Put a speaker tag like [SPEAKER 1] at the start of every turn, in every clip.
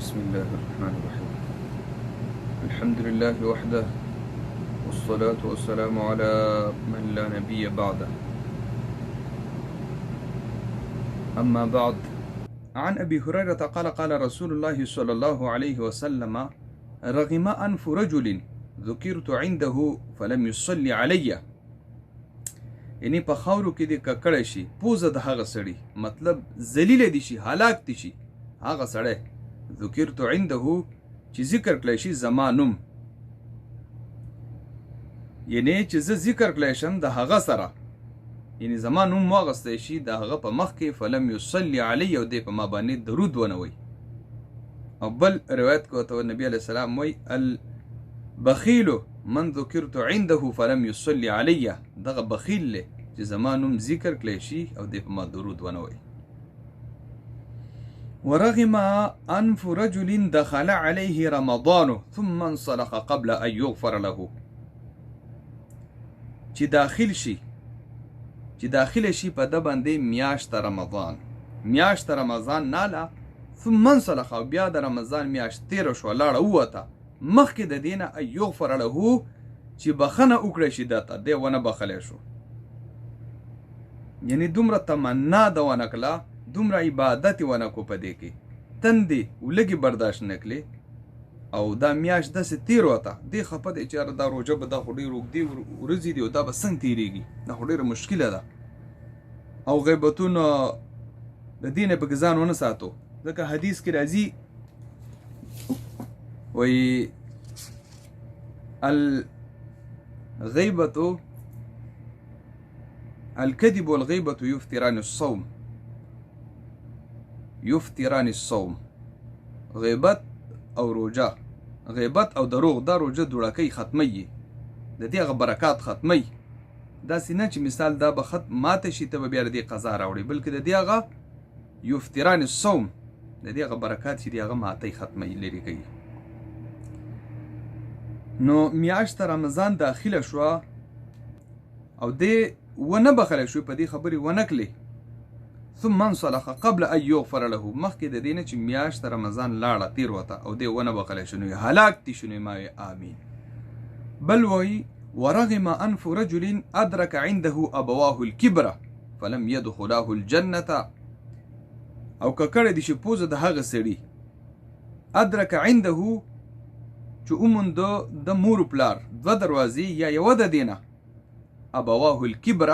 [SPEAKER 1] بسم الله الرحمن الرحيم. الحمد لله وحده والصلاة والسلام على من لا نبي بعده. أما بعد، عن أبي هريرة قال قال رسول الله صلى الله عليه وسلم: رغم أنف رجل ذكرت عنده فلم يصلي علي. یعنی په خاورو کې د ککړه شي پوزه د هغه سړي، مطلب ذلیل دي شي، هلاک دي شي هغه سړی، ذکرت عنده چې ذکر کړی شي زما نوم، یعنی چې زه ذکر کړی شم د هغه سره، یعنی زما نوم واغستی شي د هغه په مخ کې، فلم یصلی علی، او دی په ما باندې درود ونه وی. او بل روایت کې ورته نبی علیه السلام وی: البخیل من ذکرت عنده فلم یصلی علی، دغه بخیل له چې زما نوم ذکر کړی شي او دی په ما درود ونه وی. ورغم أنف رجل دخل عليه رمضان ثم انصلخ قبل أن يغفر له. چې داخل شي په د باندې میاشت رمضان ناله، ثم انصلخ، او بیا د رمضان میاشت تیر شو لاړه ووته، مخکې د دینه ان یغفر له، چې بخنه وکړی شي دته، دی ونه بخلی شو. یعنی دومره تمنا د ونه کړه، دومره عبادت ونه کو په دې کې، تندې ولګي برداشت نه کړې، او دا میاشت داسې تیر وته، دې خفه دی چې یاره دا روژه به دا خو ډېر اوږدې ورځې دي او دا به څنګه تېرېږي، دا خو ډېره مشکله ده. او غیبتونه د دې نه پکې ځان ونه ساتو، ځکه حدیث کې راځي وایي الكذب والغيبة يفتران الصوم. غیبت او روجه، غیبت او دروغ، دا روجه دوړکۍ ختمی، د دې هغه برکات ختمی. داسې نه چې مثال دا به ماته شي ته به بیا د دې قضا راوړي، بلکې د دې هغه یفتران الصوم، د دې هغه برکات چې دی هغه ماتې ختمی، لرې کوي. نو میاشت رمضان داخله شوه او دې ونه بخلی شو، په دې خبرې ونه کړې، ثم انصلخ قبل ان یغفر له، مخکې د دې نه چې میاشت رمضان لاړه تیر وته او دې ونه بخلی شو، نو هلاک دي شو، نو ما آمین. بل وایي: ورغم انف رجل ادرک عنده ابواه الكبر فلم يدخلاه الجنة. او ککړه دي شي پوزه د هغه سړي، ادرک عنده چې اوموند د مور پلار دوه دروازې یا یوه د دینه، ابواه الكبر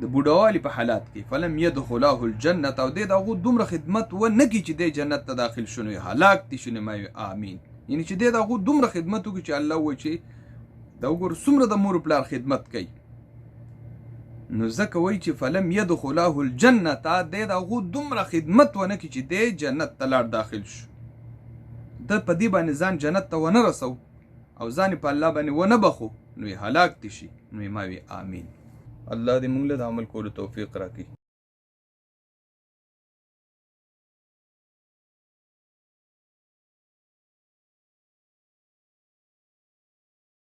[SPEAKER 1] د بوډاوالي په حالات کې، فلم يدخلاه الجنة، او دې د هغو دومره خدمت ونه کړي چې دی جنت ته داخل شنو، هلاک دي شنو، ما آمین. یعنی چې دی د هغو دومره خدمت وکړي چې الله وایي چې دا وګوره څومره د مور پلار خدمت کوي، نو ځکه وایي چې فلم يدخلاه الجنة، دی د هغو دومره خدمت ونه کړي چې دی جنت ته لاړ داخل شو، د په دې باندې ځان جنت ته ونه رسو او ځان په الله باندې ونه بخو، نو هلاک دي شي، نو ما وی آمین. الله دې موږ له عمل کولو توفیق راکړي.